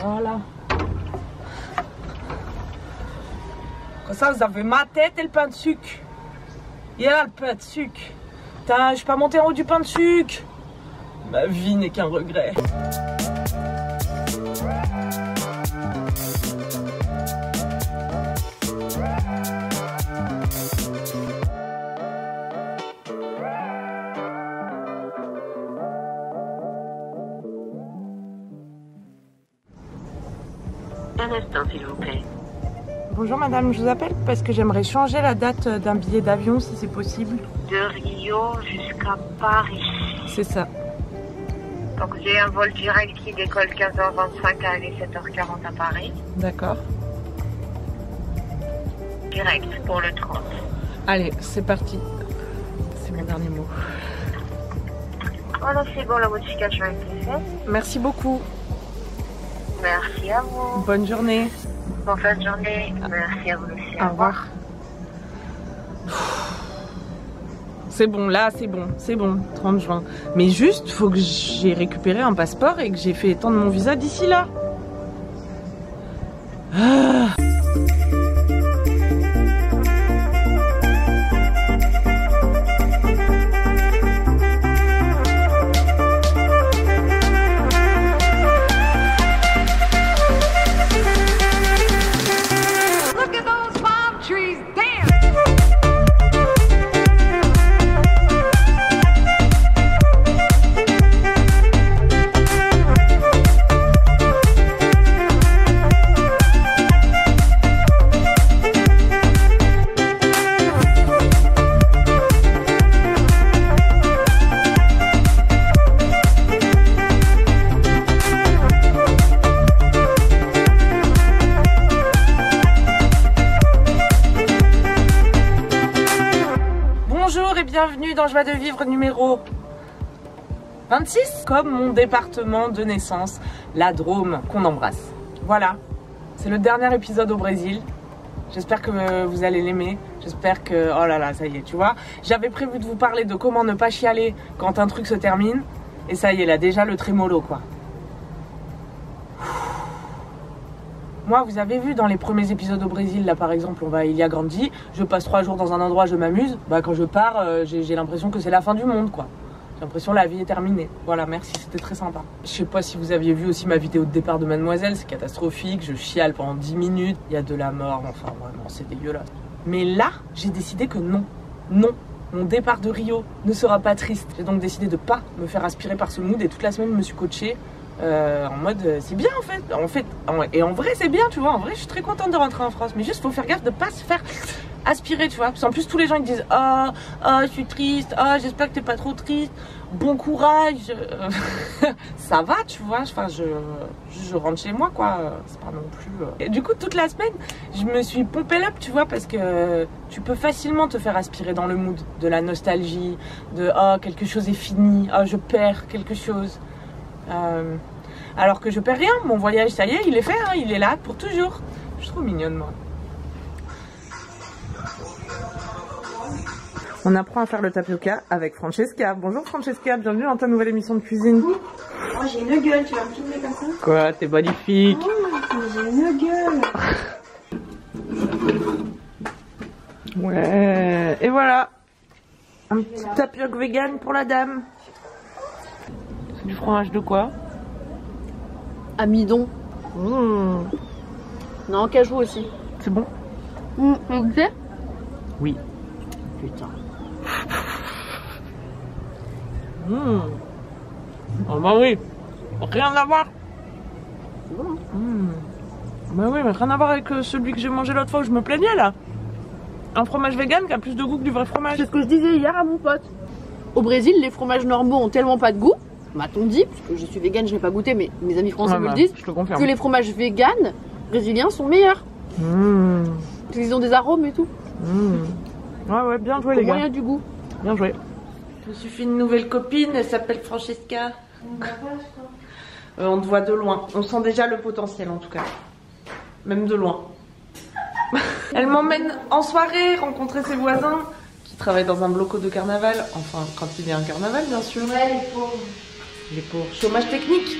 Voilà. Comme ça, vous avez ma tête et le pain de sucre. Il y a le pain de sucre. Putain, je suis pas montée en haut du pain de sucre. Ma vie n'est qu'un regret. Un instant, s'il vous plaît. Bonjour madame, je vous appelle parce que j'aimerais changer la date d'un billet d'avion si c'est possible. De Rio jusqu'à Paris. C'est ça. Donc j'ai un vol direct qui décolle 15h25 à aller 7h40 à Paris. D'accord. Direct pour le 30. Allez, c'est parti. C'est mon dernier mot. Voilà, c'est bon, la modification a été faite. Merci beaucoup. Merci à vous. Bonne journée. Bonne fin de journée. Merci à vous aussi. Au revoir. C'est bon, là, c'est bon, 30 juin. Mais juste, faut que j'ai récupéré un passeport et que j'ai fait étendre mon visa d'ici là. Ah. Bienvenue dans Joie de Vivre numéro 26, comme mon département de naissance, la Drôme, qu'on embrasse. Voilà, c'est le dernier épisode au Brésil. J'espère que vous allez l'aimer. J'espère que... Oh là là, ça y est, tu vois. J'avais prévu de vous parler de comment ne pas chialer quand un truc se termine. Et ça y est, là, déjà le trémolo, quoi. Moi, vous avez vu dans les premiers épisodes au Brésil, là par exemple, on va à Ilha Grande, je passe 3 jours dans un endroit, je m'amuse. Bah quand je pars, j'ai l'impression que c'est la fin du monde, quoi. J'ai l'impression que la vie est terminée. Voilà, merci, c'était très sympa. Je sais pas si vous aviez vu aussi ma vidéo de départ de Mademoiselle, c'est catastrophique, je chiale pendant 10 minutes, il y a de la mort, enfin vraiment, c'est dégueulasse. Mais là, j'ai décidé que non, mon départ de Rio ne sera pas triste. J'ai donc décidé de pas me faire aspirer par ce mood et toute la semaine, je me suis coachée. En mode c'est bien en fait et en vrai c'est bien, tu vois, en vrai je suis très contente de rentrer en France, mais juste faut faire gaffe de pas se faire aspirer, tu vois, parce qu'en plus tous les gens ils disent je suis triste, j'espère que t'es pas trop triste, bon courage. Ça va, tu vois, enfin je rentre chez moi, quoi, c'est pas non plus Et du coup toute la semaine je me suis pompé up, tu vois, parce que tu peux facilement te faire aspirer dans le mood de la nostalgie, de quelque chose est fini, je perds quelque chose. Alors que je perds rien, mon voyage ça y est, il est fait, hein, il est là pour toujours. Je suis trop mignonne, moi. On apprend à faire le tapioca avec Francesca. Bonjour Francesca, bienvenue dans ta nouvelle émission de cuisine. Oh, j'ai une gueule, tu vas me filmer comme ça? Quoi, t'es magnifique. Oh, j'ai une gueule. Ouais, et voilà. Un petit tapioca vegan pour la dame. C'est du fromage de quoi? Amidon. Non, cajou aussi. C'est bon? Vous goûtez? Oui. Putain. Oh bah oui. Rien à voir. C'est bon, hein? Bah oui, mais rien à voir avec celui que j'ai mangé l'autre fois où je me plaignais là. Un fromage vegan qui a plus de goût que du vrai fromage. C'est ce que je disais hier à mon pote. Au Brésil, les fromages normaux ont tellement pas de goût, m'a-t-on dit, puisque je suis végane, je n'ai pas goûté, mais mes amis français me le disent, je te confirme, que les fromages véganes brésiliens sont meilleurs. Parce qu'ils ont des arômes et tout. Ouais, bien joué les gars. Au moins, il y a du goût. Bien joué. Je me suis fait une nouvelle copine, elle s'appelle Francesca. On te voit de loin. On sent déjà le potentiel en tout cas. Même de loin. Elle m'emmène en soirée rencontrer ses voisins qui travaillent dans un bloco de carnaval. Enfin, quand il y a un carnaval, bien sûr. Ouais, les pauvres. Les pauvres. Chômage technique.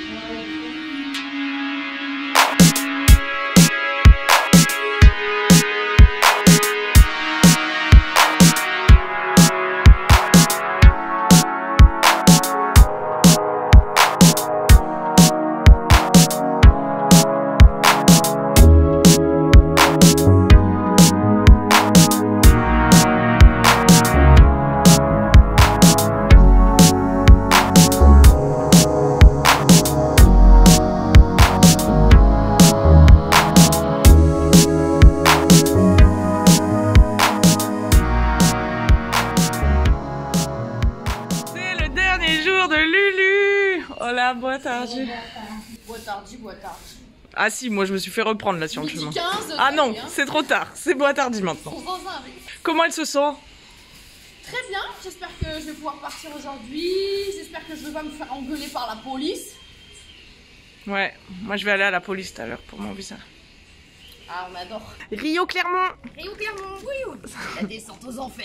la Boitardi. Boitardi. Ah si, moi je me suis fait reprendre là sur le chemin. 15, Ah non, c'est trop tard, c'est Boitardi maintenant. Comment elle se sent? Très bien, j'espère que je vais pouvoir partir aujourd'hui. J'espère que je vais pas me faire engueuler par la police. Ouais, moi je vais aller à la police tout à l'heure pour mon visa. Ah, on adore. Rio Clermont. Rio Clermont, oui. La descente aux enfers.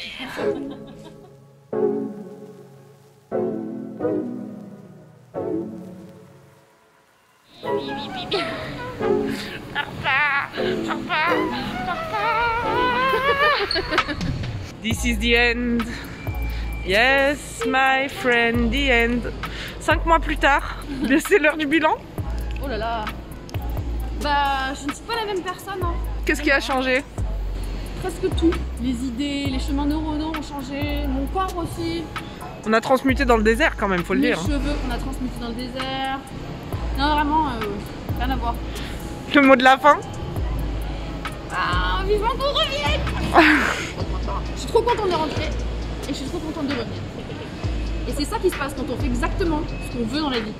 This is the end. Yes, my friend, the end. 5 mois plus tard, c'est l'heure du bilan. Oh là là. Bah, je ne suis pas la même personne. Hein. Qu'est-ce qui a changé? Presque tout. Les idées, les chemins neuronaux ont changé, mon corps aussi. On a transmuté dans le désert quand même, faut le dire. Les cheveux qu'on a transmutés dans le désert. Non, vraiment, rien à voir. Le mot de la fin? Ah, vivement qu'on revienne. Je suis trop contente de rentrer et je suis trop contente de revenir. Et c'est ça qui se passe quand on fait exactement ce qu'on veut dans la vie.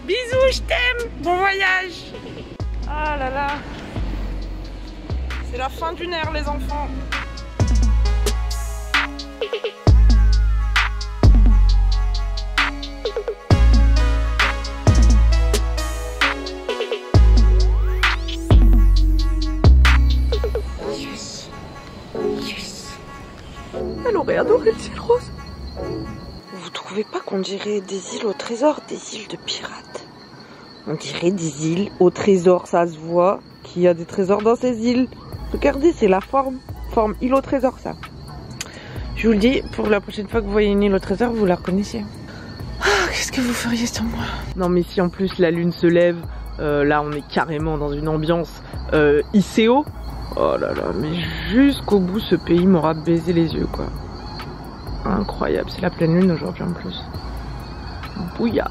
Bisous, je t'aime. Bon voyage. Ah là là. C'est la fin d'une ère, les enfants. Yes. Yes. Elle aurait adoré le ciel rose. Vous trouvez pas qu'on dirait des îles au trésor, des îles de pirates? On dirait des îles au trésor, ça se voit qu'il y a des trésors dans ces îles. Regardez, c'est la forme île au trésor, ça. Je vous le dis, pour la prochaine fois que vous voyez une île au trésor, vous la reconnaissez. Ah, qu'est-ce que vous feriez sans moi? Non mais si en plus la lune se lève, là on est carrément dans une ambiance ICO. Oh là là, mais jusqu'au bout ce pays m'aura baisé les yeux quoi. Incroyable, c'est la pleine lune aujourd'hui en plus. Bouilla.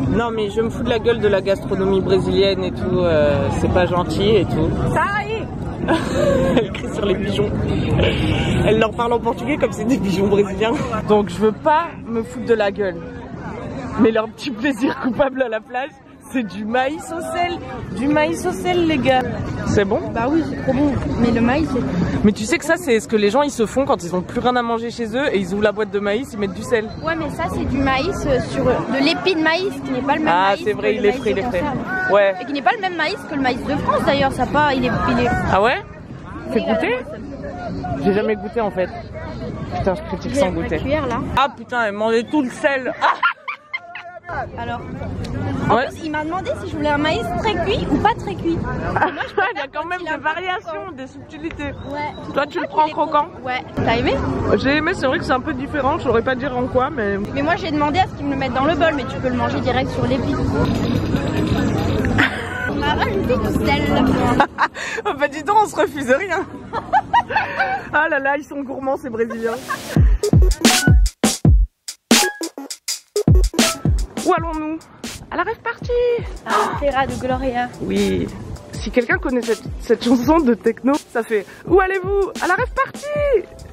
Non mais je me fous de la gueule de la gastronomie brésilienne et tout, c'est pas gentil et tout. Ça y est. Elle crie sur les pigeons. Elle leur parle en portugais comme c'est des pigeons brésiliens. Donc je veux pas me foutre de la gueule. Mais leur petit plaisir coupable à la plage, c'est du maïs au sel. Du maïs au sel les gars. C'est bon? Bah oui, c'est trop bon. Mais le maïs, c'est... Mais tu sais que ça c'est ce que les gens ils se font quand ils ont plus rien à manger chez eux et ils ouvrent la boîte de maïs, ils mettent du sel. Ouais mais ça c'est du maïs sur de l'épi de maïs qui n'est pas le même maïs. Ah c'est vrai, il est frais, il est frais. Conserve. Ouais. Et qui n'est pas le même maïs que le maïs de France d'ailleurs, ça pas, il est... Ah ouais? Fais Oui, goûter? J'ai jamais goûté en fait. Putain je critique sans goûter. Cuillère, là. Ah putain elle mangeait tout le sel. Ah Alors, en ouais. plus, il m'a demandé si je voulais un maïs très cuit ou pas très cuit. Il y a quand même des variations, des subtilités. Ouais. Toi tu le prends croquant? Ouais. T'as aimé? J'ai aimé, c'est vrai que c'est un peu différent, je saurais pas dire en quoi mais... Mais moi j'ai demandé à ce qu'ils me le mettent dans le bol, mais tu peux le manger direct sur l'épi. On m'a rajouté du sel. Bah dis donc on se refuse rien. Ah là là ils sont gourmands ces brésiliens. Où allons-nous? À la rêve partie. Terra de Gloria. Oui. Si quelqu'un connaît cette chanson de techno, ça fait où allez-vous? À la rêve partie.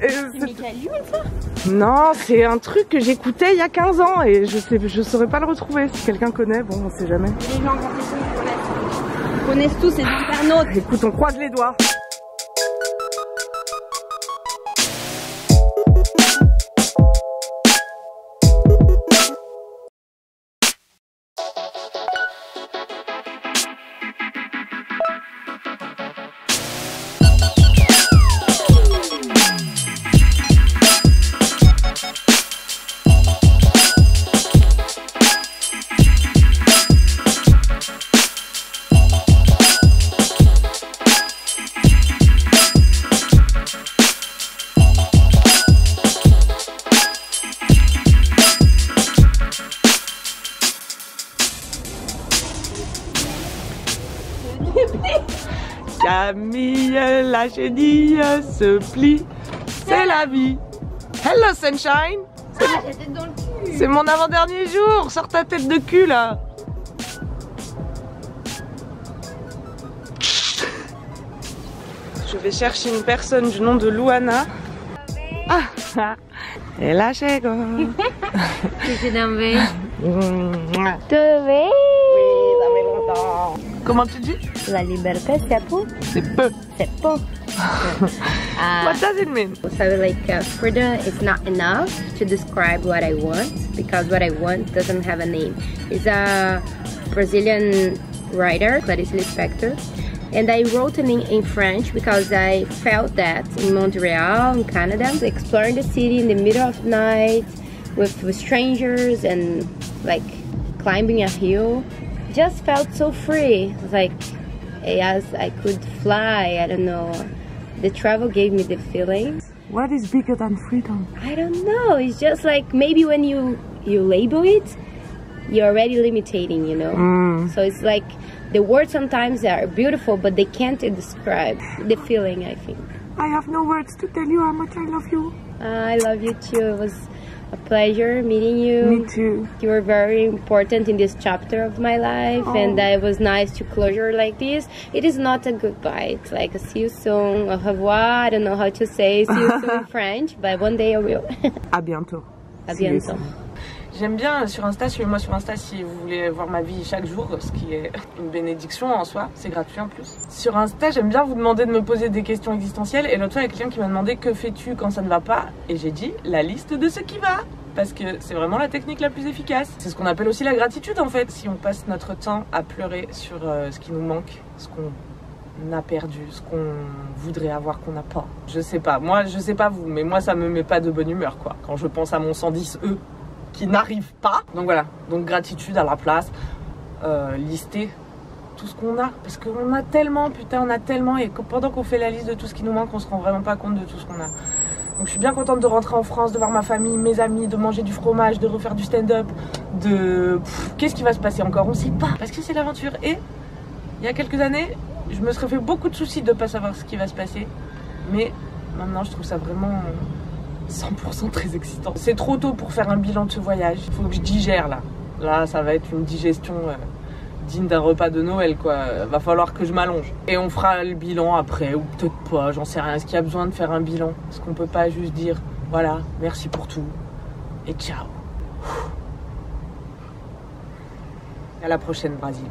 C'est Michael Youn ça? Non, c'est un truc que j'écoutais il y a 15 ans et je saurais pas le retrouver. Si quelqu'un connaît, bon on sait jamais. Les gens quand ils connaissent tous ces internautes. Écoute, on croise les doigts. Camille, la chenille se plie, c'est la vie. Hello sunshine. Ah, j'ai la tête dans le cul. C'est mon avant-dernier jour, sors ta tête de cul là. Je vais chercher une personne du nom de Luana. Et là, chego. Tu t'en vais? Te vais? Oui, ça fait longtemps. Comment tu dis? La liberté, c'est peu. C'est peu. C'est peu. What does it mean? So like freedom is not enough to describe what I want because what I want doesn't have a name. It's a Brazilian writer, Clarice Lispector, and I wrote it in French because I felt that in Montreal, in Canada, exploring the city in the middle of the night with strangers and like climbing a hill, just felt so free. Like as I could fly, I don't know. The travel gave me the feeling. What is bigger than freedom? I don't know. It's just like maybe when you label it, you're already limiting, you know. So it's like the words sometimes are beautiful, but they can't describe the feeling, I think. I have no words to tell you how much I love you. I love you too. It was a pleasure meeting you. Me too. You were very important in this chapter of my life, and it was nice to closure like this. It is not a goodbye. It's like a see you soon, au revoir. I don't know how to say see you soon in French, but one day I will. À bientôt. À bientôt. J'aime bien sur Insta, suivez-moi sur Insta si vous voulez voir ma vie chaque jour, ce qui est une bénédiction en soi, c'est gratuit en plus. Sur Insta, j'aime bien vous demander de me poser des questions existentielles, et l'autre fois il y a quelqu'un qui m'a demandé que fais-tu quand ça ne va pas, et j'ai dit la liste de ce qui va, parce que c'est vraiment la technique la plus efficace. C'est ce qu'on appelle aussi la gratitude en fait, si on passe notre temps à pleurer sur ce qui nous manque, ce qu'on a perdu, ce qu'on voudrait avoir qu'on n'a pas. Je sais pas, moi je sais pas vous, mais moi ça me met pas de bonne humeur quoi, quand je pense à mon 110E. Qui n'arrive pas. Donc voilà, donc gratitude à la place, lister tout ce qu'on a, parce qu'on a tellement, putain on a tellement, et que pendant qu'on fait la liste de tout ce qui nous manque, on se rend vraiment pas compte de tout ce qu'on a. Donc je suis bien contente de rentrer en France, de voir ma famille, mes amis, de manger du fromage, de refaire du stand-up, de... Qu'est-ce qui va se passer encore? On sait pas, parce que c'est l'aventure. Et il y a quelques années, je me serais fait beaucoup de soucis de pas savoir ce qui va se passer, mais maintenant je trouve ça vraiment... 100% très excitant. C'est trop tôt pour faire un bilan de ce voyage. Il faut que je digère là. Là, ça va être une digestion digne d'un repas de Noël quoi. Va falloir que je m'allonge. Et on fera le bilan après, ou peut-être pas, j'en sais rien. Est-ce qu'il y a besoin de faire un bilan? Est-ce qu'on peut pas juste dire voilà, merci pour tout et ciao. À la prochaine Brésil.